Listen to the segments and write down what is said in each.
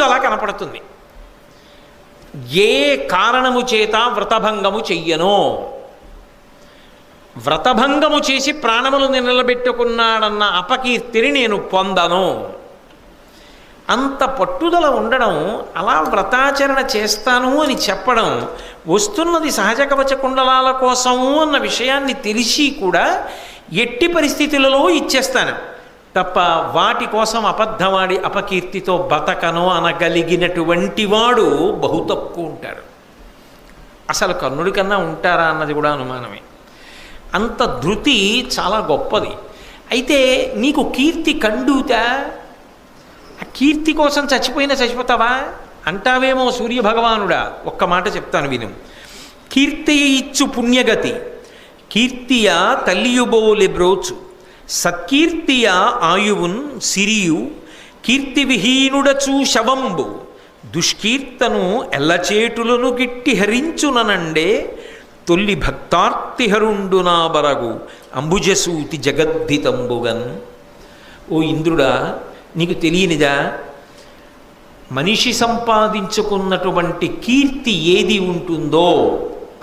పట్టుదల కనపడుతుంది. ఏ కారణము చేత వ్రతభంగము చెయ్యనో, వ్రతభంగము చేసి ప్రాణములు నిలబెట్టుకున్నాడన్న అపకీర్తిని నేను పొందను. అంత పట్టుదల ఉండడం, అలా వ్రతాచరణ చేస్తాను అని చెప్పడం, వస్తున్నది సహజ కవచ కుండలాల కోసము అన్న విషయాన్ని తెలిసి కూడా ఎట్టి పరిస్థితులలో ఇచ్చేస్తాను తప్ప వాటి కోసం అబద్ధవాడి అపకీర్తితో బతకను అనగలిగినటువంటి వాడు బహు తక్కువ ఉంటాడు. అసలు కర్ణుడి కన్నా ఉంటారా అన్నది కూడా అనుమానమే. అంత ధృతి చాలా గొప్పది. అయితే నీకు కీర్తి కండుతా, ఆ కీర్తి కోసం చచ్చిపోతావా అంటావేమో సూర్యభగవానుడా. ఒక్క మాట చెప్తాను విను. కీర్తి ఇచ్చు పుణ్యగతి, కీర్తియ తల్లియుబోలె బ్రోచు, సత్కీర్తియ ఆయువున్ సిరియు, కీర్తి విహీనుడచూ శవంబు, దుష్కీర్తను ఎల్లచేటులను గిట్టి హరించుననండే, తొల్లి భక్తార్తిహరుండు నా బరగు అంబుజసూతి జగద్ధితంబుగన్. ఓ ఇంద్రుడా, నీకు తెలియనిదా? మనిషి సంపాదించుకున్నటువంటి కీర్తి ఏది ఉంటుందో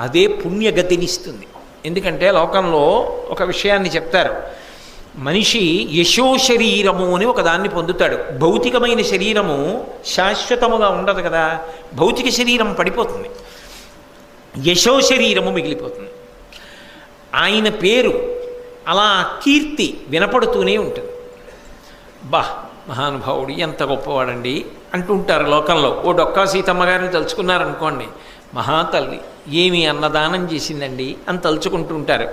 అదే పుణ్యగతినిస్తుంది. ఎందుకంటే లోకంలో ఒక విషయాన్ని చెప్తారు, మనిషి యశో శరీరము అని ఒకదాన్ని పొందుతాడు. భౌతికమైన శరీరము శాశ్వతముగా ఉండదు కదా, భౌతిక శరీరం పడిపోతుంది, యశో శరీరము మిగిలిపోతుంది. ఆయన పేరు అలా కీర్తి వినపడుతూనే ఉంటుంది. బా, మహానుభావుడు ఎంత గొప్పవాడండి అంటుంటారు లోకంలో. ఓ డొక్కా సీతమ్మ గారిని తలుచుకున్నారనుకోండి, మహాతల్లి ఏమి అన్నదానం చేసిందండి అని తలుచుకుంటుంటారు.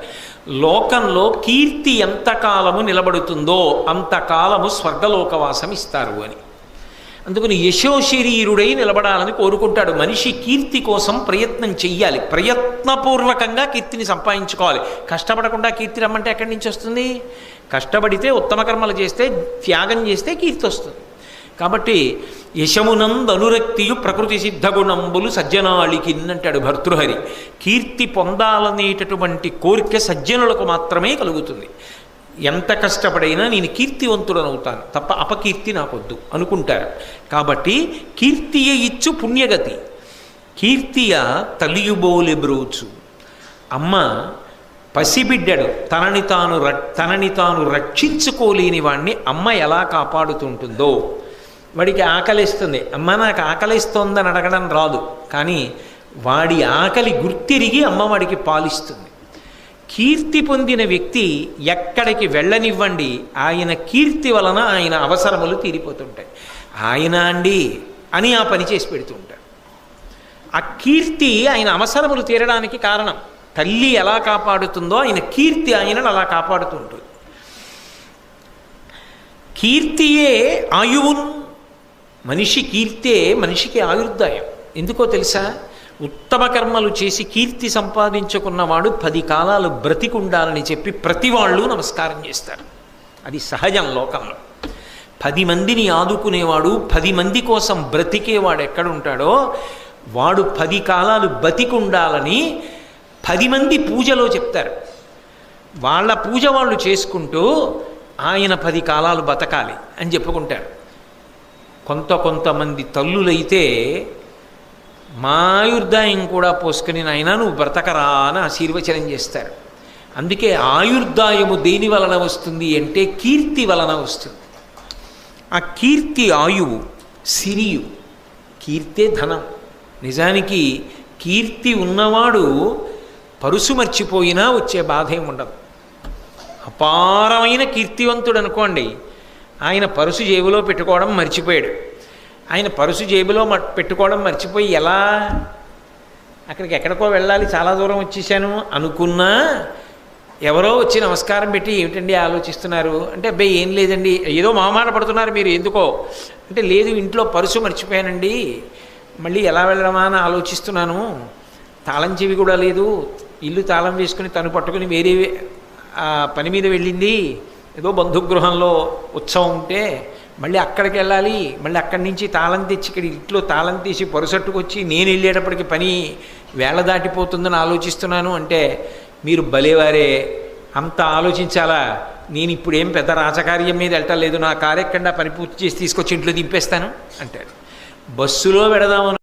లోకంలో కీర్తి ఎంతకాలము నిలబడుతుందో అంతకాలము స్వర్గలోకవాసం ఇస్తారు అని. అందుకని యశోశరీరుడై నిలబడాలని కోరుకుంటాడు. మనిషి కీర్తి కోసం ప్రయత్నం చెయ్యాలి, ప్రయత్నపూర్వకంగా కీర్తిని సంపాదించుకోవాలి. కష్టపడకుండా కీర్తి రమ్మంటే ఎక్కడి నుంచి వస్తుంది? కష్టపడితే, ఉత్తమ కర్మలు చేస్తే, త్యాగం చేస్తే కీర్తి వస్తుంది. కాబట్టి యశమునంద్ అనురక్తియు ప్రకృతి సిద్ధగుణంబులు సజ్జనాళికిన్ అంటాడు భర్తృహరి. కీర్తి పొందాలనేటటువంటి కోరిక సజ్జనులకు మాత్రమే కలుగుతుంది. ఎంత కష్టపడైనా నేను కీర్తివంతుడనవుతాను తప్ప అపకీర్తి నాకొద్దు అనుకుంటారు. కాబట్టి కీర్తియ ఇచ్చు పుణ్యగతి, కీర్తియ తలియుబోలె బ్రోచు. అమ్మ పసిబిడ్డడు తనని తాను రక్షించుకోలేని వాడిని అమ్మ ఎలా కాపాడుతుంటుందో, వాడికి ఆకలిస్తుంది, అమ్మ నాకు ఆకలిస్తోందని అడగడం రాదు, కానీ వాడి ఆకలి గుర్తిరిగి అమ్మ వాడికి పాలిస్తుంది. కీర్తి పొందిన వ్యక్తి ఎక్కడికి వెళ్ళనివ్వండి, ఆయన కీర్తి వలన ఆయన అవసరములు తీరిపోతుంటాయి. ఆయన అండి అని ఆ పని చేసి పెడుతుంటాడు. ఆ కీర్తి ఆయన అవసరములు తీరడానికి కారణం. తల్లి ఎలా కాపాడుతుందో ఆయన కీర్తి ఆయనను అలా కాపాడుతుంటుంది. కీర్తియే ఆయువున్, మనిషి కీర్తే మనిషికి ఆయుర్దాయం. ఎందుకో తెలుసా? ఉత్తమ కర్మలు చేసి కీర్తి సంపాదించుకున్నవాడు 10 కాలాలు బ్రతికుండాలని చెప్పి ప్రతి వాళ్ళు నమస్కారం చేస్తారు. అది సహజం లోకంలో. 10 మందిని ఆదుకునేవాడు, 10 మంది కోసం బ్రతికేవాడు ఎక్కడుంటాడో వాడు 10 కాలాలు బతికుండాలని 10 మంది పూజలో చెప్తారు. వాళ్ళ పూజ వాళ్ళు చేసుకుంటూ ఆయన 10 కాలాలు బతకాలి అని చెప్పుకుంటారు. కొంతమంది తల్లులైతే మా ఆయుర్దాయం కూడా పోసుకుని నాయనా నువ్వు బ్రతకరా అని ఆశీర్వచనం చేస్తారు. అందుకే ఆయుర్దాయము దేని వలన వస్తుంది అంటే కీర్తి వలన వస్తుంది. ఆ కీర్తి ఆయువు, సిరియు. కీర్తే ధనం. నిజానికి కీర్తి ఉన్నవాడు పరుసు మర్చిపోయినా వచ్చే బాధ ఏమి ఉండదు. అపారమైన కీర్తివంతుడు అనుకోండి, ఆయన పరుసు జేబులో పెట్టుకోవడం మర్చిపోయాడు. ఆయన పరుసు జేబులో పెట్టుకోవడం మర్చిపోయి ఎలా అక్కడికి ఎక్కడికో వెళ్ళాలి, చాలా దూరం వచ్చేసాను అనుకున్నా ఎవరో వచ్చి నమస్కారం పెట్టి ఏమిటండి ఆలోచిస్తున్నారు అంటే, అబ్బాయి ఏం లేదండి, ఏదో మామాట పడుతున్నారు మీరు ఎందుకో అంటే, లేదు ఇంట్లో పరుసు మర్చిపోయానండి, మళ్ళీ ఎలా వెళ్ళడమా అని ఆలోచిస్తున్నాను, తాళం చెవి కూడా లేదు, ఇల్లు తాళం వేసుకుని తను పట్టుకుని వేరే పని మీద వెళ్ళింది, ఏదో బంధుగృహంలో ఉత్సవం ఉంటే మళ్ళీ అక్కడికి వెళ్ళాలి, మళ్ళీ అక్కడి నుంచి తాళం తెచ్చి ఇక్కడ ఇంట్లో తాళం తీసి పొరసట్టుకొచ్చి నేను వెళ్ళేటప్పటికి పని వేళ దాటిపోతుందని ఆలోచిస్తున్నాను అంటే, మీరు భలేవారే, అంత ఆలోచించాలా, నేను ఇప్పుడు ఏం పెద్ద రాజకార్యం మీద వెళ్ళటం లేదు, నా కార్యక్రమం పని పూర్తి చేసి తీసుకొచ్చి ఇంట్లో దింపేస్తాను అంటాడు. బస్సులో పెడదామను